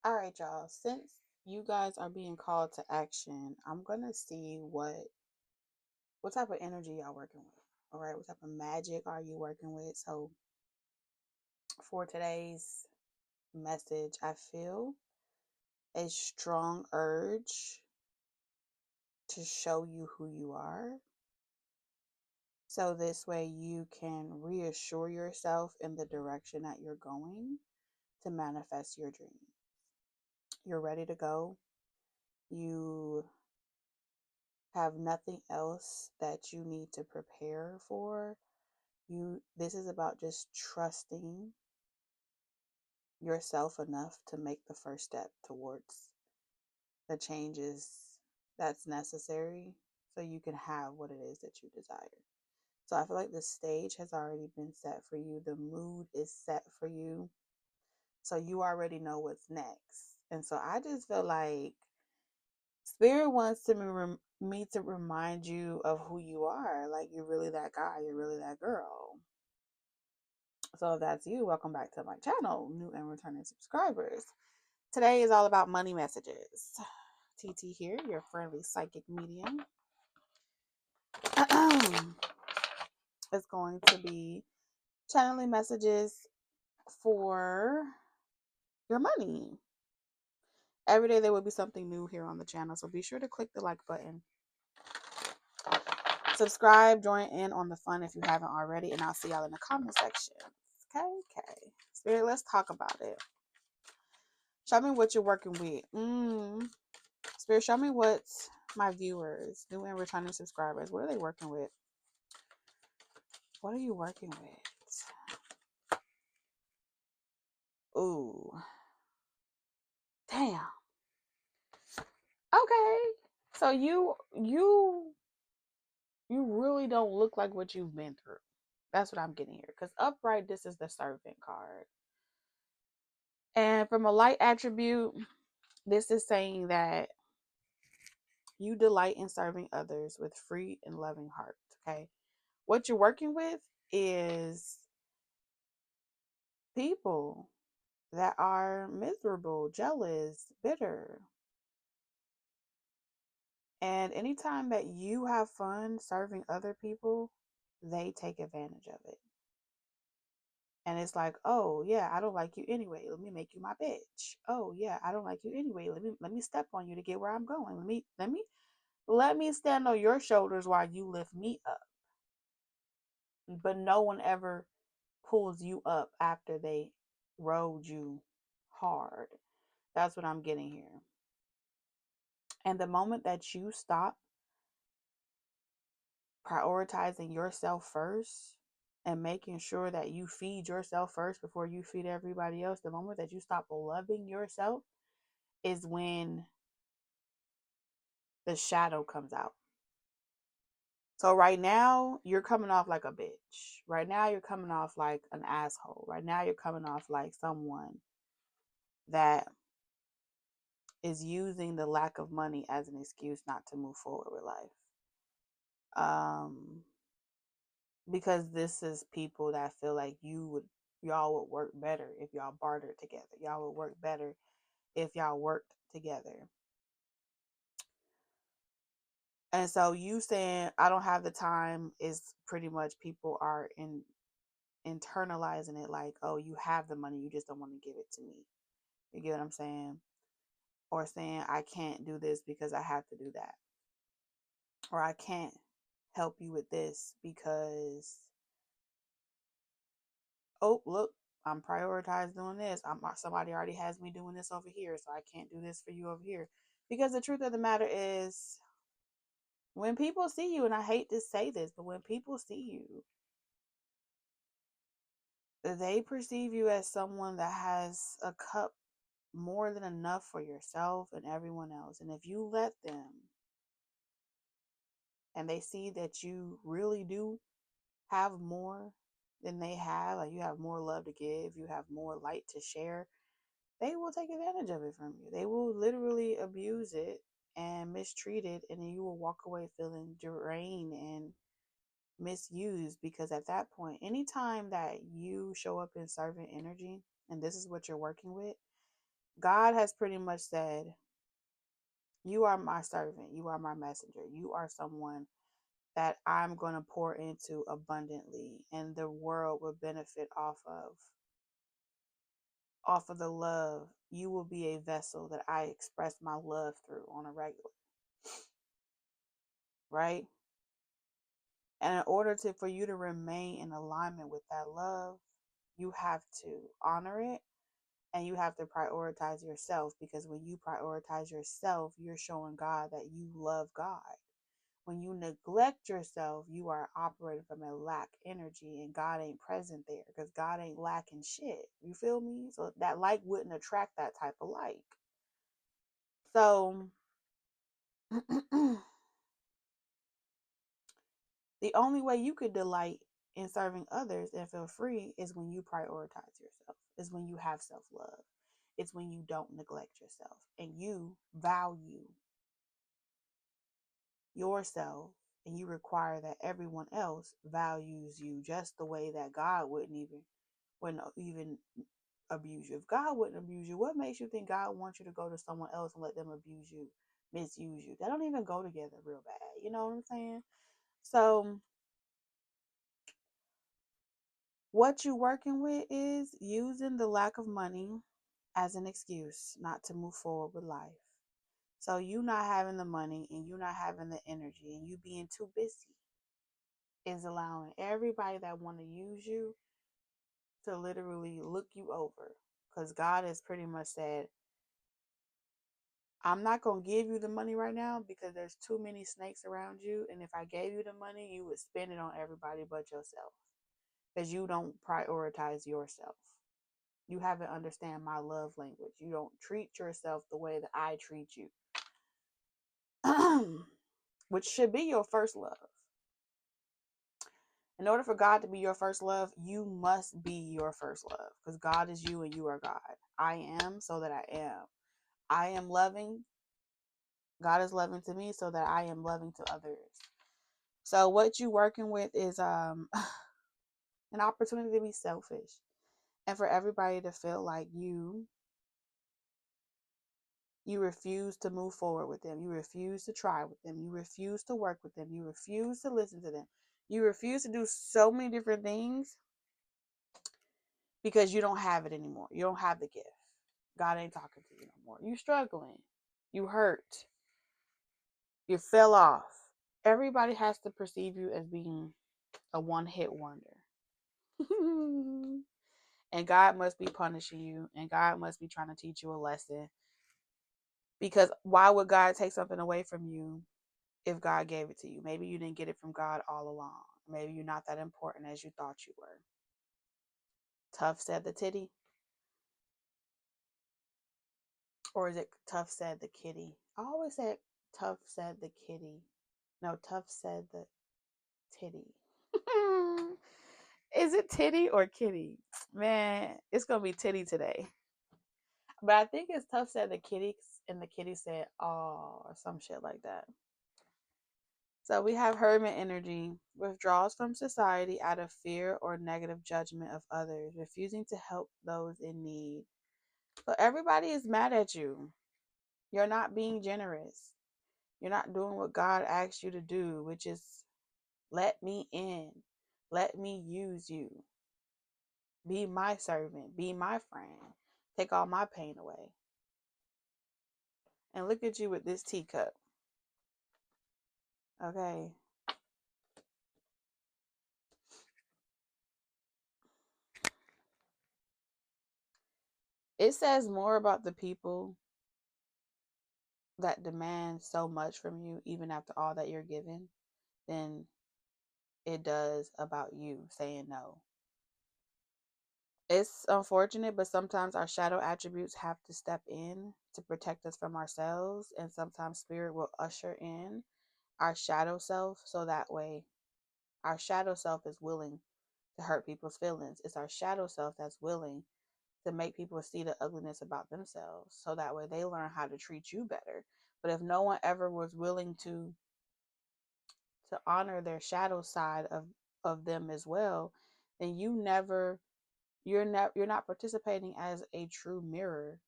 All right, y'all. Since you guys are being called to action, I'm gonna see what type of energy y'all working with. All right, what type of magic are you working with? So for today's message, I feel a strong urge to show you who you are. So this way you can reassure yourself in the direction that you're going to manifest your dream. You're ready to go. You have nothing else that you need to prepare for. This is about just trusting yourself enough to make the first step towards the changes that's necessary so you can have what it is that you desire. So I feel like the stage has already been set for you. The mood is set for you. So you already know what's next. And so I just feel like Spirit wants me to remind you of who you are. Like, you're really that guy, you're really that girl. So if that's you, welcome back to my channel, new and returning subscribers. Today is all about money messages. TT here, your friendly psychic medium. It's going to be channeling messages for your money. Every day there will be something new here on the channel, so be sure to click the like button. Subscribe, join in on the fun if you haven't already, and I'll see y'all in the comment section. Okay. Spirit, let's talk about it. Show me what you're working with. Spirit, show me what my viewers, new and returning subscribers, what are they working with? What are you working with? Ooh. Damn. Okay. So you really don't look like what you've been through. That's what I'm getting here. Because upright, this is the servant card. And from a light attribute, this is saying that you delight in serving others with free and loving heart. Okay. What you're working with is people that are miserable, jealous, bitter. And anytime that you have fun serving other people, they take advantage of it. And it's like, oh yeah, I don't like you anyway. Let me make you my bitch. Oh yeah, I don't like you anyway. Let me step on you to get where I'm going. Let me stand on your shoulders while you lift me up. But no one ever pulls you up after they rode you hard. That's what I'm getting here. And the moment that you stop prioritizing yourself first and making sure that you feed yourself first before you feed everybody else, the moment that you stop loving yourself is when the shadow comes out. So right now, you're coming off like a bitch. Right now, you're coming off like an asshole. Right now, you're coming off like someone that is using the lack of money as an excuse not to move forward with life. Because this is people that feel like y'all would work better if y'all bartered together. Y'all would work better if y'all worked together. And so you saying I don't have the time is pretty much people are internalizing it like, oh, you have the money, you just don't want to give it to me. You get what I'm saying? Or saying I can't do this because I have to do that. Or I can't help you with this because, oh, look, I'm prioritized doing this. Somebody already has me doing this over here, so I can't do this for you over here. Because the truth of the matter is, when people see you, and I hate to say this, but when people see you, they perceive you as someone that has a cup more than enough for yourself and everyone else. And if you let them, and they see that you really do have more than they have, like you have more love to give, you have more light to share, they will take advantage of it from you. They will literally abuse it and mistreat it, and then you will walk away feeling drained and misused. Because at that point, anytime that you show up in servant energy and this is what you're working with, God has pretty much said, you are my servant, you are my messenger, you are someone that I'm going to pour into abundantly, and the world will benefit off of the love. You will be a vessel that I express my love through on a regular, right? And in order for you to remain in alignment with that love, you have to honor it, and you have to prioritize yourself, because when you prioritize yourself, you're showing God that you love God. When you neglect yourself, you are operating from a lack energy, and God ain't present there, because God ain't lacking shit. You feel me? So that light wouldn't attract that type of light. So the only way you could delight in serving others and feel free is when you prioritize yourself, is when you have self-love. It's when you don't neglect yourself and you value yourself, and you require that everyone else values you just the way that God wouldn't even abuse you. If God wouldn't abuse you, what makes you think God wants you to go to someone else and let them abuse you, misuse you? They don't even go together real bad. You know what I'm saying? So what you working with is using the lack of money as an excuse not to move forward with life. So you not having the money and you not having the energy and you being too busy is allowing everybody that want to use you to literally look you over. Because God has pretty much said, I'm not going to give you the money right now because there's too many snakes around you. And if I gave you the money, you would spend it on everybody but yourself, because you don't prioritize yourself. You haven't understand my love language. You don't treat yourself the way that I treat you, which should be your first love. In order for God to be your first love, you must be your first love, because God is you and you are God. I am so that I am. I am loving. God is loving to me so that I am loving to others. So what you working with is an opportunity to be selfish, and for everybody to feel like you refuse to move forward with them. You refuse to try with them. You refuse to work with them. You refuse to listen to them. You refuse to do so many different things because you don't have it anymore. You don't have the gift. God ain't talking to you no more. You struggling. You hurt. You fell off. Everybody has to perceive you as being a one-hit wonder. And God must be punishing you, and God must be trying to teach you a lesson. Because why would God take something away from you if God gave it to you? Maybe you didn't get it from God all along. Maybe you're not that important as you thought you were. Tough said the titty? Or is it tough said the kitty? I always said tough said the kitty. No, tough said the titty. Is it titty or kitty? Man, it's going to be titty today. But I think it's tough said the kitty, and the kitty said, oh, or some shit like that. So we have hermit energy, withdraws from society out of fear or negative judgment of others, refusing to help those in need. So everybody is mad at you. You're not being generous. You're not doing what God asked you to do, which is let me in. Let me use you. Be my servant. Be my friend. Take all my pain away. And look at you with this teacup. Okay. It says more about the people that demand so much from you, even after all that you're given, than it does about you saying no. It's unfortunate, but sometimes our shadow attributes have to step in to protect us from ourselves, and sometimes spirit will usher in our shadow self, so that way our shadow self is willing to hurt people's feelings. It's our shadow self that's willing to make people see the ugliness about themselves, so that way they learn how to treat you better. But if no one ever was willing to honor their shadow side of them as well, then you're not participating as a true mirror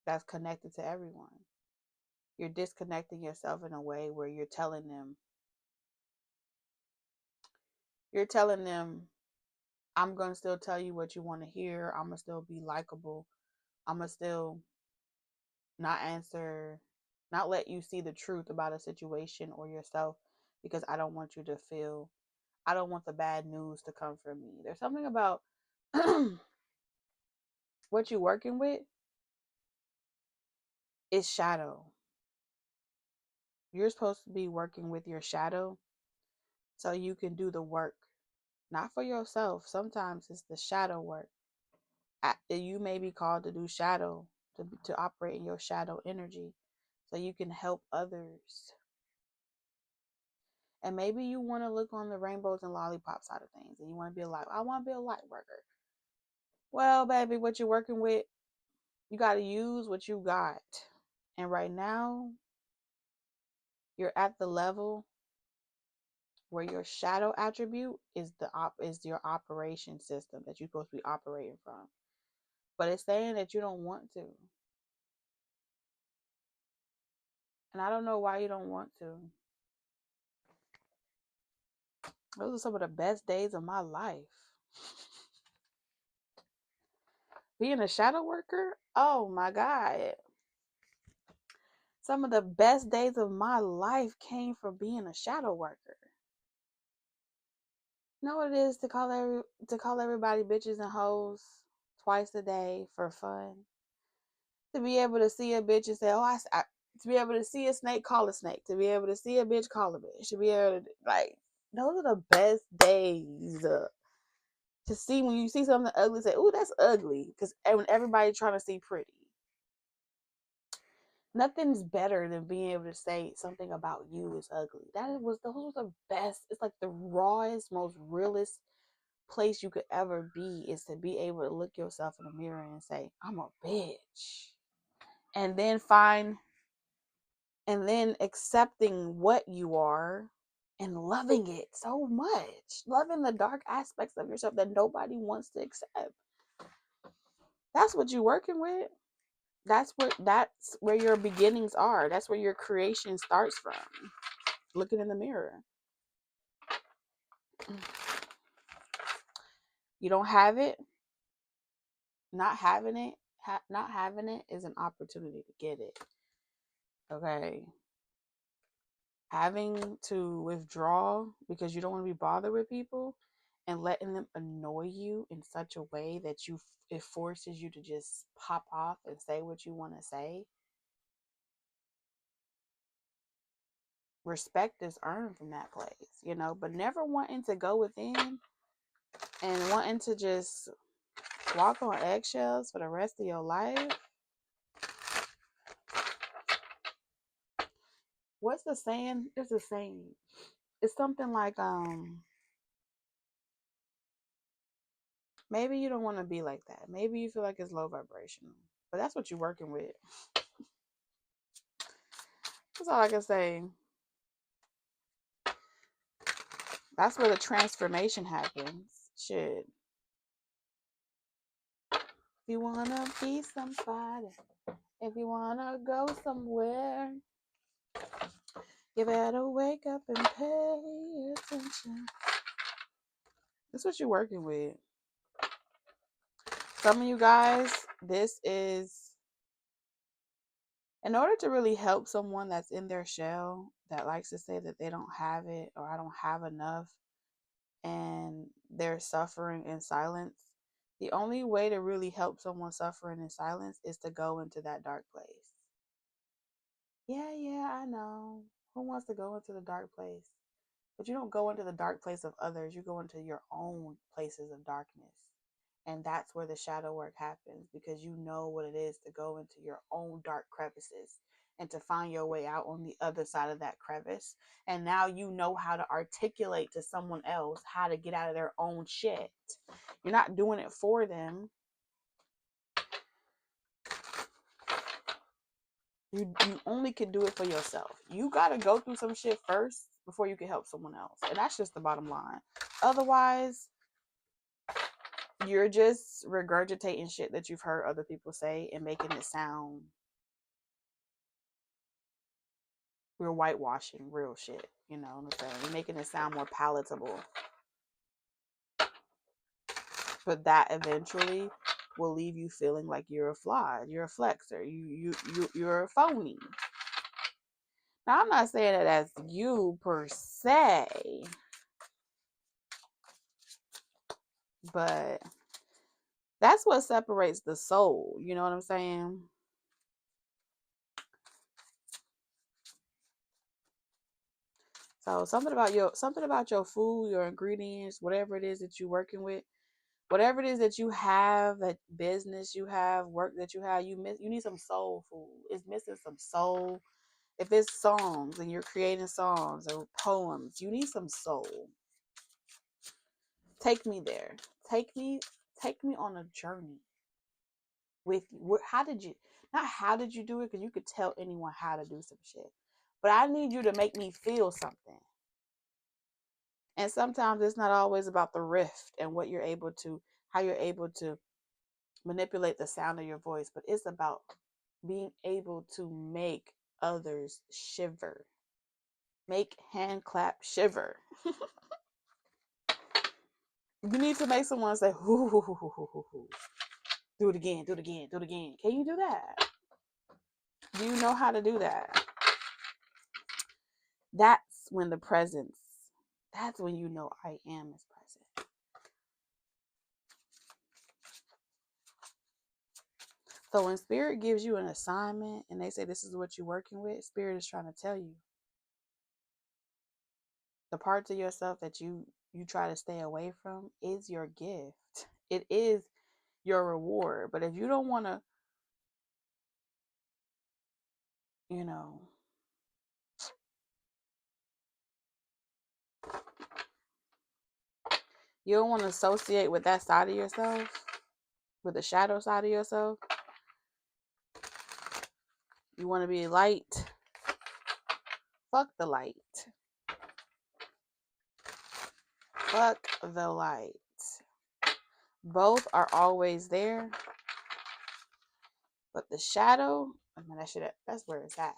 that's connected to everyone. You're disconnecting yourself in a way where you're telling them, I'm going to still tell you what you want to hear. I'm going to still be likable. I'm going to still not answer, not let you see the truth about a situation or yourself, because I don't want you to feel, I don't want the bad news to come from me. There's something about what you're working with is shadow. You're supposed to be working with your shadow so you can do the work, not for yourself. Sometimes it's the shadow work. You may be called to do shadow, to operate in your shadow energy so you can help others. And maybe you want to look on the rainbows and lollipops side of things, and you want to be a light. I want to be a light worker. Well, baby, what you're working with, you got to use what you got. And right now, you're at the level where your shadow attribute is your operation system that you're supposed to be operating from. But it's saying that you don't want to. And I don't know why you don't want to. Those are some of the best days of my life. Being a shadow worker, oh my God. Some of the best days of my life came from being a shadow worker. You know what it is to call everybody bitches and hoes twice a day for fun? To be able to see a bitch and say, oh, to be able to see a snake, call a snake. To be able to see a bitch, call a bitch. To be able to, like, those are the best days. To see when you see something ugly, say, ooh, that's ugly. Because when everybody's trying to see pretty. Nothing's better than being able to say something about you is ugly. Those were the best. It's like the rawest, most realest place you could ever be, is to be able to look yourself in the mirror and say, I'm a bitch. And then accepting what you are and loving it so much. Loving the dark aspects of yourself that nobody wants to accept. That's what you're working with. That's where your beginnings are. That's where your creation starts from. Looking in the mirror. You don't have it. Not having it is an opportunity to get it. Okay. Having to withdraw because you don't want to be bothered with people and letting them annoy you in such a way that it forces you to just pop off and say what you want to say. Respect is earned from that place, but never wanting to go within and wanting to just walk on eggshells for the rest of your life. What's the saying? There's a saying. It's something like, maybe you don't want to be like that. Maybe you feel like it's low vibrational, but that's what you're working with. That's all I can say. That's where the transformation happens. Shit. If you want to be somebody, if you want to go somewhere, you better wake up and pay attention. That's what you're working with. Some of you guys, this is, in order to really help someone that's in their shell, that likes to say that they don't have it or I don't have enough, and they're suffering in silence. The only way to really help someone suffering in silence is to go into that dark place. Yeah, I know. Who wants to go into the dark place? But you don't go into the dark place of others. You go into your own places of darkness. And that's where the shadow work happens, because you know what it is to go into your own dark crevices and to find your way out on the other side of that crevice. And now you know how to articulate to someone else how to get out of their own shit. You're not doing it for them. You only can do it for yourself. You got to go through some shit first before you can help someone else. And that's just the bottom line. Otherwise, You're just regurgitating shit that you've heard other people say and making it sound, we're whitewashing real shit. You know what I'm saying? You're making it sound more palatable. But that eventually will leave you feeling like you're a fraud, you're a flexer, you're a phony. Now I'm not saying that that's you per se, but that's what separates the soul. You know what I'm saying? So something about your food, your ingredients, whatever it is that you're working with, whatever it is that you have, that business you have, work that you have, you need some soul food. It's missing some soul. If it's songs and you're creating songs or poems, you need some soul. Take me there. Take me on a journey with you. How did you, not how did you do it, because you could tell anyone how to do some shit. But I need you to make me feel something. And sometimes it's not always about the rift and what you're able to, how you're able to manipulate the sound of your voice, but it's about being able to make others shiver. Make hand clap shiver. You need to make someone say, hoo, hoo, hoo, hoo, hoo, hoo. Do it again, do it again, do it again. Can you do that? Do you know how to do that? That's when the presence, that's when you know I am is present. So when spirit gives you an assignment and they say this is what you're working with, spirit is trying to tell you the parts of yourself that you try to stay away from is your gift. It is your reward. But if you don't want to, you know, you don't want to associate with that side of yourself, with the shadow side of yourself. You want to be light. Fuck the light. Fuck the light. Both are always there. But the shadow, I mean, that's where it's at.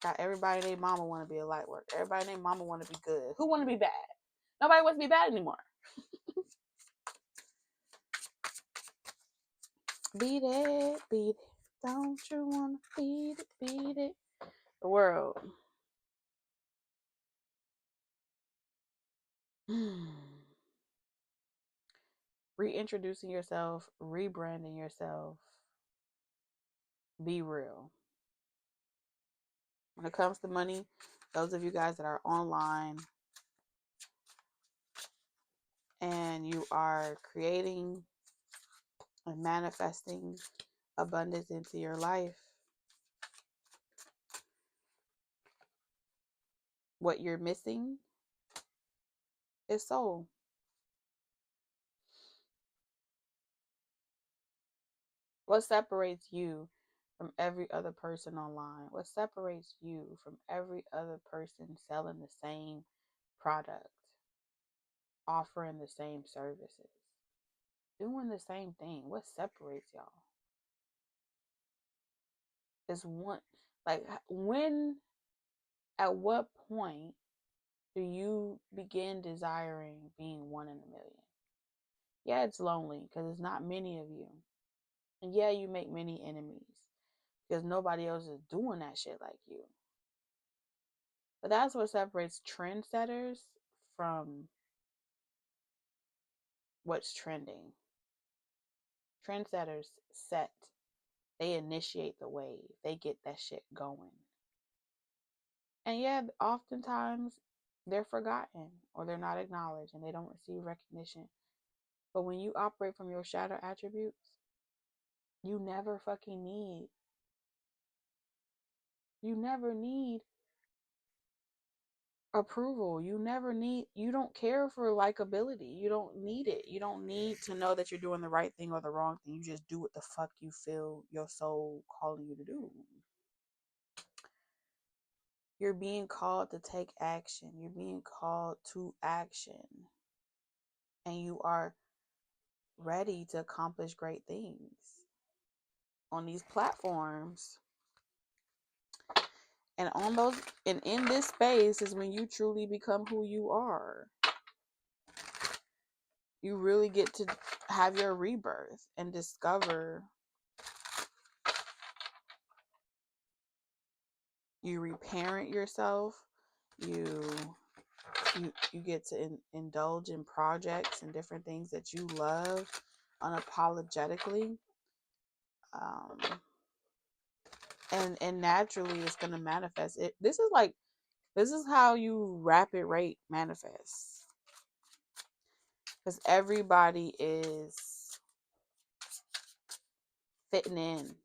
Got everybody named mama want to be a light worker. Everybody named mama want to be good. Who want to be bad? Nobody wants to be bad anymore. Beat it, beat it. Don't you want to beat it? The world. Reintroducing yourself, rebranding yourself. Be real. When it comes to money, those of you guys that are online and you are creating and manifesting abundance into your life, what you're missing is soul. What separates you from every other person online? What separates you from every other person selling the same product, offering the same services, doing the same thing? What separates y'all? Is one, like, when, at what point do you begin desiring being one in a million? Yeah, it's lonely because there's not many of you. And yeah, you make many enemies because nobody else is doing that shit like you. But that's what separates trendsetters from what's trending. Trendsetters set, they initiate the wave, they get that shit going. And yeah, oftentimes they're forgotten or they're not acknowledged and they don't receive recognition. But when you operate from your shadow attributes, you never fucking need, you never need approval. You don't care for likability. You don't need it. You don't need to know that you're doing the right thing or the wrong thing. You just do what the fuck you feel your soul calling you to do. You're being called to take action. You're being called to action. And you are ready to accomplish great things on these platforms. And on those, and in this space is when you truly become who you are. You really get to have your rebirth and discover. You reparent yourself. You get to indulge in projects and different things that you love unapologetically. And naturally it's going to manifest it. This is how you rapid rate manifest, because everybody is fitting in.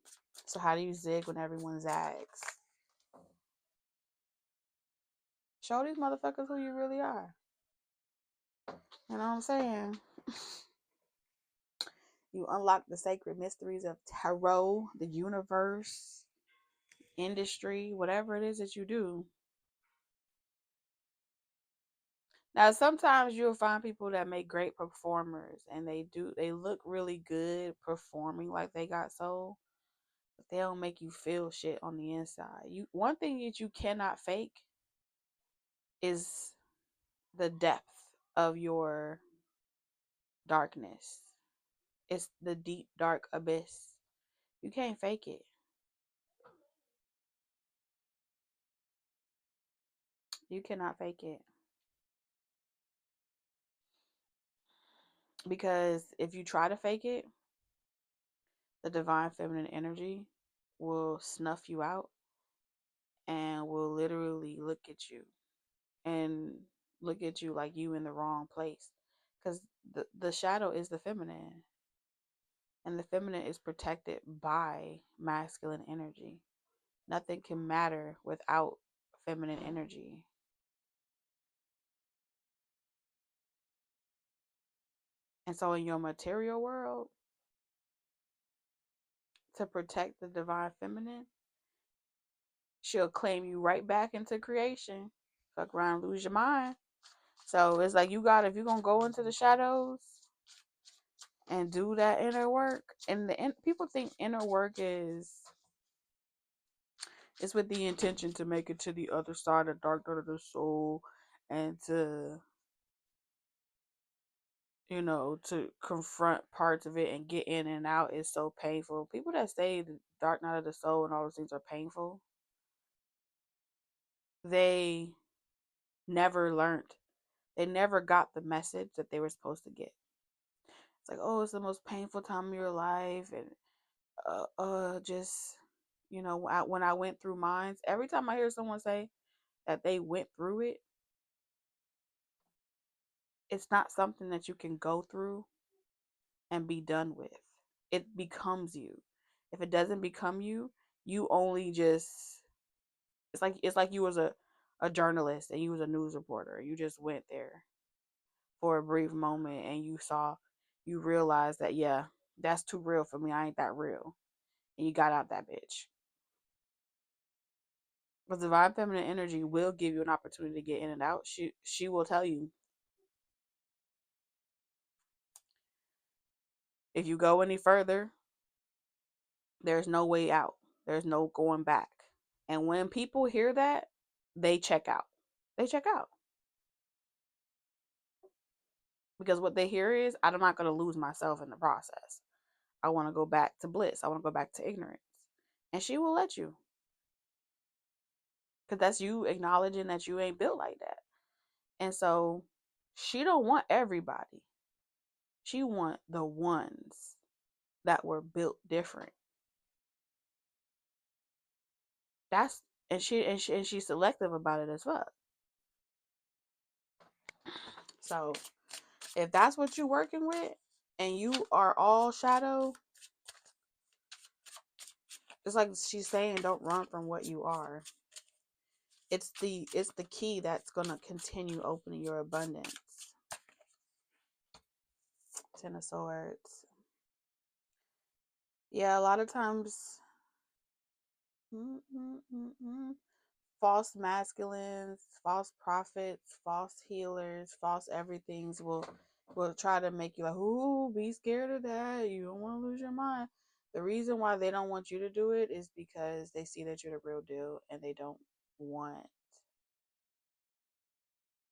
So how do you zig when everyone zags? Show these motherfuckers who you really are. You know what I'm saying? You unlock the sacred mysteries of tarot, the universe, industry, whatever it is that you do. Now, sometimes you'll find people that make great performers, and they look really good performing like they got soul, but they don't make you feel shit on the inside. One thing that you cannot fake is the depth of your darkness. It's the deep, dark abyss. You can't fake it. You cannot fake it. Because if you try to fake it, the divine feminine energy will snuff you out and will literally look at you and look at you like you in the wrong place. Because the shadow is the feminine, and the feminine is protected by masculine energy. Nothing can matter without feminine energy. And so in your material world, to protect the divine feminine, she'll claim you right back into creation. Fuck around, lose your mind. So it's like if you're gonna go into the shadows and do that inner work, and people think inner work is it's with the intention to make it to the other side, the dark night of the soul, and to to confront parts of it and get in and out is so painful. People that say the dark night of the soul and all those things are painful, they never learned. They never got the message that they were supposed to get. It's like, oh, it's the most painful time of your life, and just when I went through mines. Every time I hear someone say that they went through it, it's not something that you can go through and be done with. It becomes you. If it doesn't become you, you only just it's like you was a journalist and you was a news reporter. You just went there for a brief moment and you realized that, yeah, that's too real for me. I ain't that real. And you got out that bitch. But divine feminine energy will give you an opportunity to get in and out. She will tell you, if you go any further, there's no way out. There's no going back. And when people hear that, they check out. They check out. Because what they hear is, I'm not going to lose myself in the process. I want to go back to bliss. I want to go back to ignorance. And she will let you. Because that's you acknowledging that you ain't built like that. And so she don't want everybody. She want the ones that were built different. That's and she's selective about it as well. So if that's what you're working with and you are all shadow, it's like she's saying, don't run from what you are. It's the key that's gonna continue opening your abundance. Ten of Swords. Yeah, a lot of times false masculines, false prophets, false healers, false everythings will try to make you like, ooh, be scared of that. You don't want to lose your mind. The reason why they don't want you to do it is because they see that you're the real deal, and they don't want,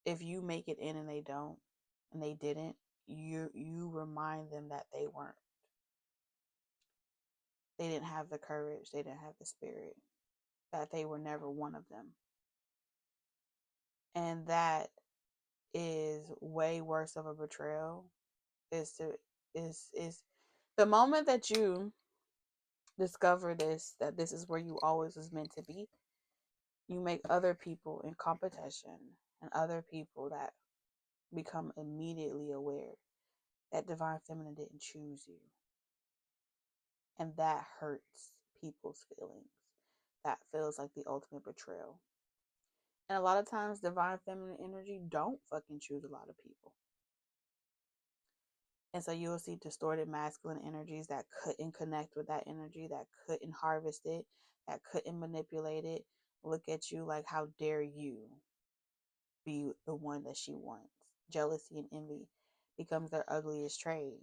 if you make it in and they don't, and they didn't, you remind them that they weren't. They didn't have the courage, they didn't have the spirit, that they were never one of them. And that is way worse of a betrayal. Is the moment that you discover this, that this is where you always was meant to be, you make other people in competition, and other people that become immediately aware that divine feminine didn't choose you. And that hurts people's feelings. That feels like the ultimate betrayal. And a lot of times divine feminine energy don't fucking choose a lot of people. And so you'll see distorted masculine energies that couldn't connect with that energy, that couldn't harvest it, that couldn't manipulate it. Look at you like, how dare you be the one that she wants. Jealousy and envy becomes their ugliest trait.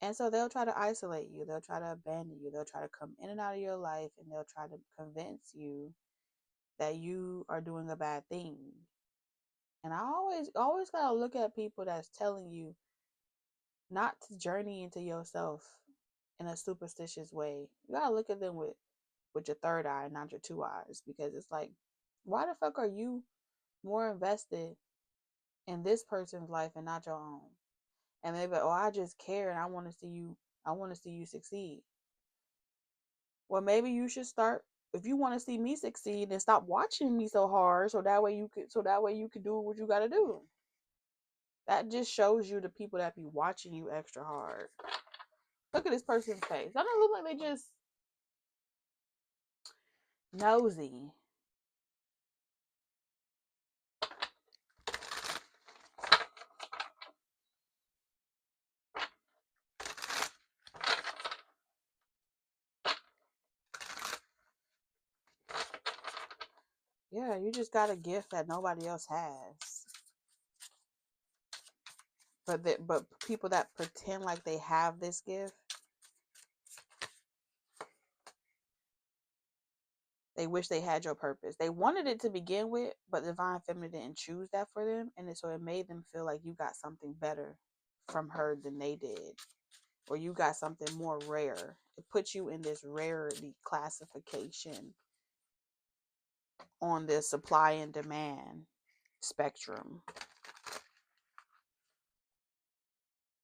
And so they'll try to isolate you. They'll try to abandon you. They'll try to come in and out of your life, and they'll try to convince you that you are doing a bad thing. And I always gotta look at people that's telling you not to journey into yourself in a superstitious way. You gotta look at them with your third eye, not your two eyes, because it's like, why the fuck are you more invested in this person's life and not your own? And maybe, oh, I just care and I want to see you succeed. Well, maybe you should start, if you want to see me succeed, and stop watching me so hard, so that way you could do what you got to do. That just shows you the people that be watching you extra hard. Look at this person's face. Doesn't it look like they just nosy? Yeah, you just got a gift that nobody else has. But people that pretend like they have this gift, they wish they had your purpose. They wanted it to begin with, but divine feminine didn't choose that for them, and so it made them feel like you got something better from her than they did, or you got something more rare. It puts you in this rarity classification on this supply and demand spectrum.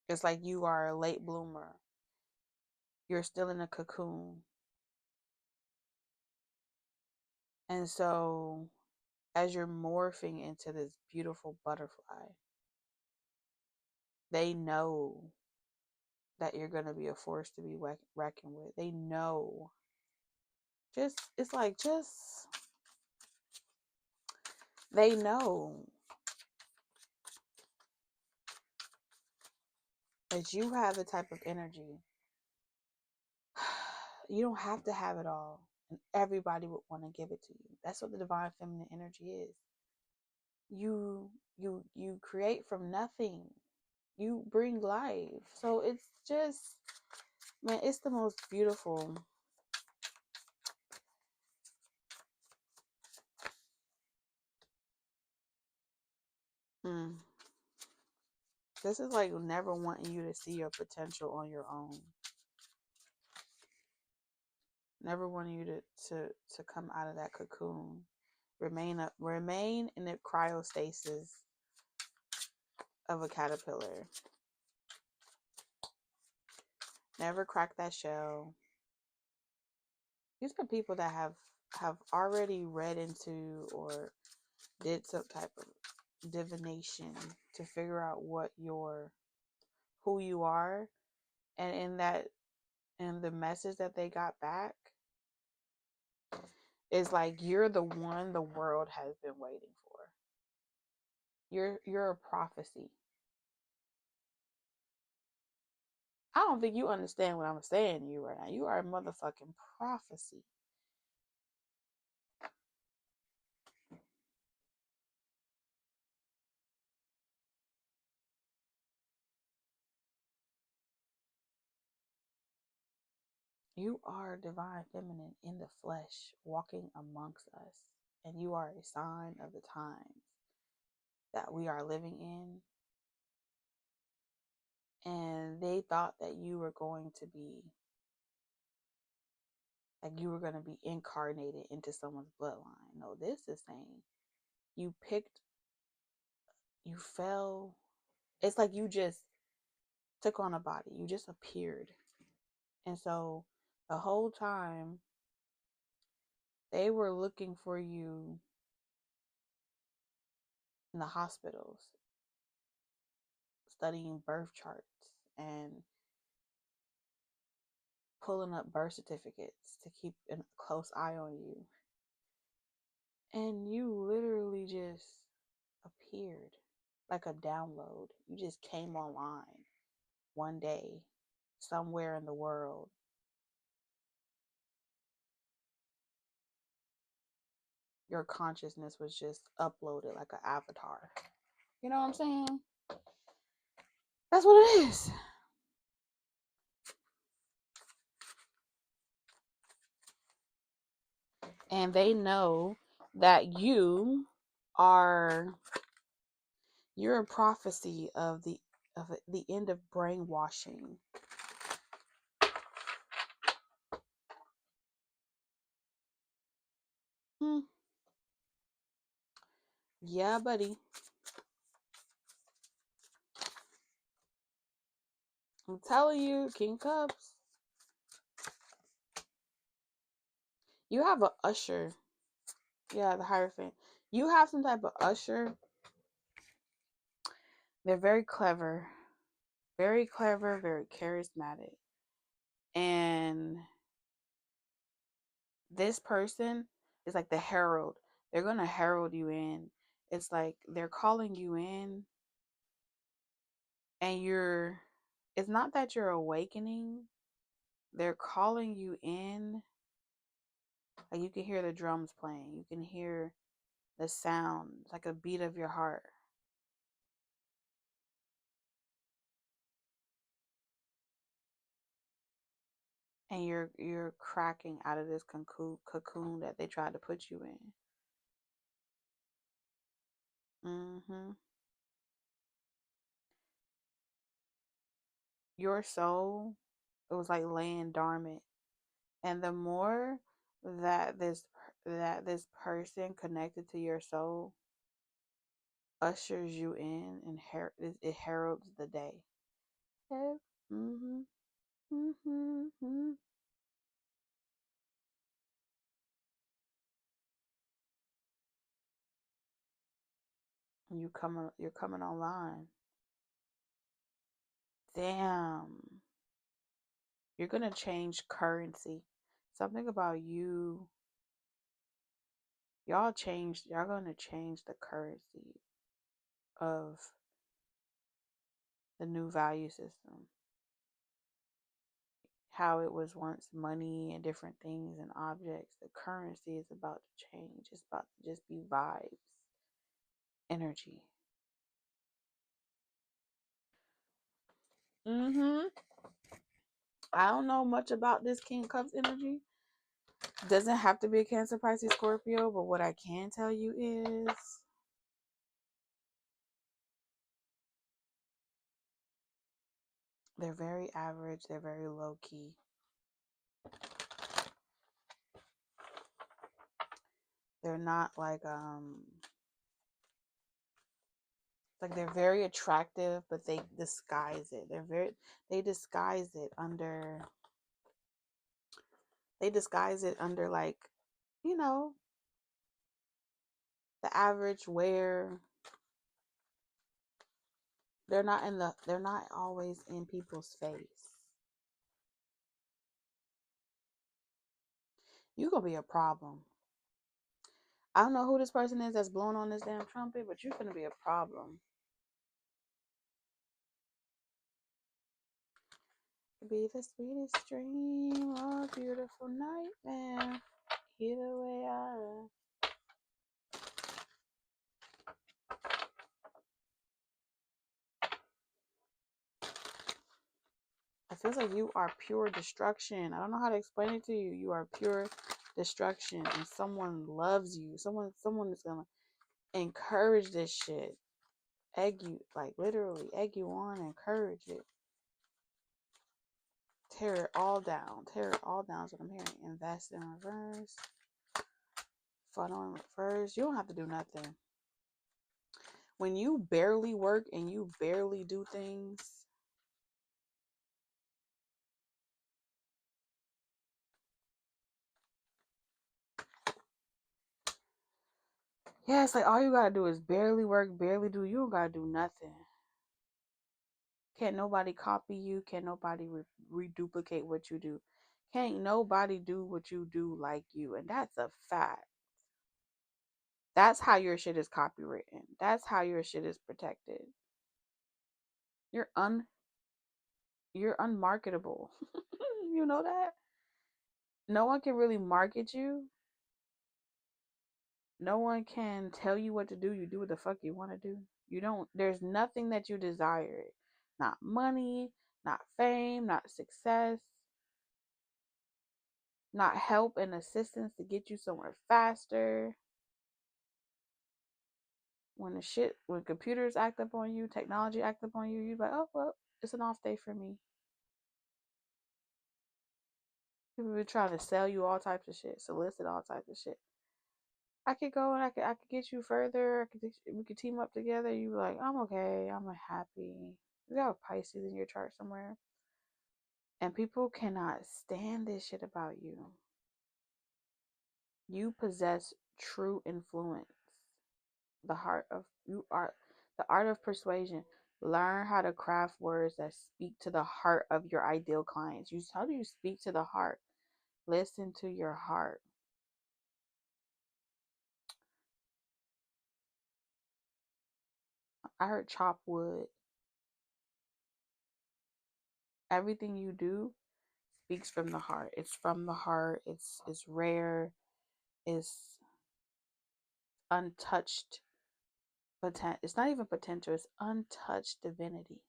It's like you are a late bloomer. You're still in a cocoon. And so as you're morphing into this beautiful butterfly, they know that you're going to be a force to be reckoned with. They know. They know that you have the type of energy. You don't have to have it all, and everybody would want to give it to you. That's what the divine feminine energy is. You create from nothing. You bring life. So it's just, man, it's the most beautiful. This is like never wanting you to see your potential on your own. Never wanting you to come out of that cocoon. Remain in the cryostasis of a caterpillar. Never crack that shell. These are people that have already read into or did some type of divination to figure out who you are, and the message that they got back is like, you're the one the world has been waiting for. You're a prophecy. I don't think you understand what I'm saying to you right now. You are a motherfucking prophecy. You are divine feminine in the flesh, walking amongst us. And you are a sign of the times that we are living in. And they thought that you were going to be, like you were going to be incarnated into someone's bloodline. No, this is saying you fell. It's like you just took on a body. You just appeared. And so the whole time they were looking for you in the hospitals, studying birth charts and pulling up birth certificates to keep a close eye on you. And you literally just appeared like a download. You just came online one day somewhere in the world. Your consciousness was just uploaded like an avatar. You know what I'm saying? That's what it is. And they know that you're a prophecy of the end of brainwashing. Yeah, buddy. I'm telling you, King Cups. You have a usher. Yeah, the Hierophant. You have some type of usher. They're very clever. Very clever, very charismatic. And this person is like the herald. They're going to herald you in. It's like they're calling you in. And it's not that you're awakening. They're calling you in. Like you can hear the drums playing. You can hear the sound, like a beat of your heart. And you're cracking out of this cocoon that they tried to put you in. Your soul, it was like laying dormant. And the more that this person connected to your soul ushers you in, and it heralds the day. Mm-hmm. Mm-hmm. You're coming online. Damn. You're gonna change currency. Something about you. Y'all gonna change the currency of the new value system. How it was once money and different things and objects. The currency is about to change. It's about to just be vibes, energy. I don't know much about this King Cups energy. Doesn't have to be a Cancer, Pisces, Scorpio, but what I can tell you is they're very average. They're very low key. They're not like they're very attractive, but they disguise it. They disguise it under like, you know, the average wear. They're not always in people's face. You gonna be a problem. I don't know who this person is that's blowing on this damn trumpet, but you're gonna be a problem. Be the sweetest dream or beautiful nightmare. Either way, I feels like you are pure destruction. I don't know how to explain it to you. You are pure destruction, and someone loves you. Someone is gonna encourage this shit. Egg you, like literally egg you on, encourage it. Tear it all down. Tear it all down is what I'm hearing. Invest in reverse. Funnel in reverse. You don't have to do nothing. When you barely work and you barely do things, yeah, it's like all you gotta do is barely work, barely do. You don't gotta do nothing. Can't nobody copy you. Can't nobody reduplicate what you do. Can't nobody do what you do like you. And that's a fact. That's how your shit is copywritten. That's how your shit is protected. You're unmarketable. You know that? No one can really market you. No one can tell you what to do. You do what the fuck you want to do. There's nothing that you desire. Not money, not fame, not success, not help and assistance to get you somewhere faster. When computers act up on you, technology act up on you, you're like, oh, well, it's an off day for me. People be trying to sell you all types of shit, solicit all types of shit. I could go and I could get you further. We could team up together. You be like, I'm okay. I'm happy. You got Pisces in your chart somewhere. And people cannot stand this shit about you. You possess true influence. The art of persuasion. Learn how to craft words that speak to the heart of your ideal clients. How do you speak to the heart? Listen to your heart. I heard chop wood. Everything you do speaks from the heart. It's from the heart. It's rare. It's untouched it's not even potential. It's untouched divinity.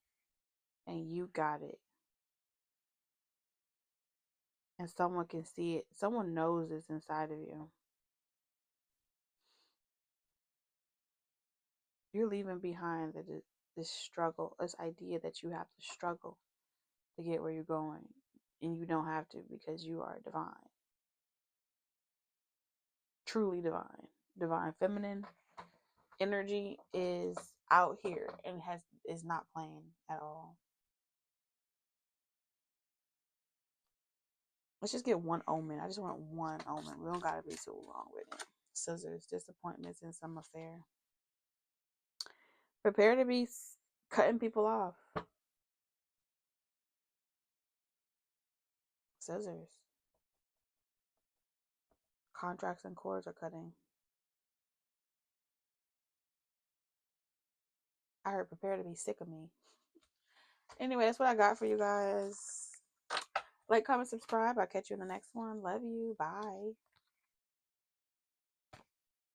And you got it. And someone can see it. Someone knows it's inside of you. You're leaving behind this struggle, this idea that you have to struggle to get where you're going. And you don't have to, because you are divine. Truly divine. Divine feminine energy is out here and is not playing at all. Let's just get one omen. I just want one omen. We don't gotta be too long with it. Scissors, disappointments in some affair. Prepare to be cutting people off. Scissors. Contracts and cords are cutting. I heard prepare to be sick of me. Anyway, that's what I got for you guys. Like, comment, subscribe. I'll catch you in the next one. Love you. Bye.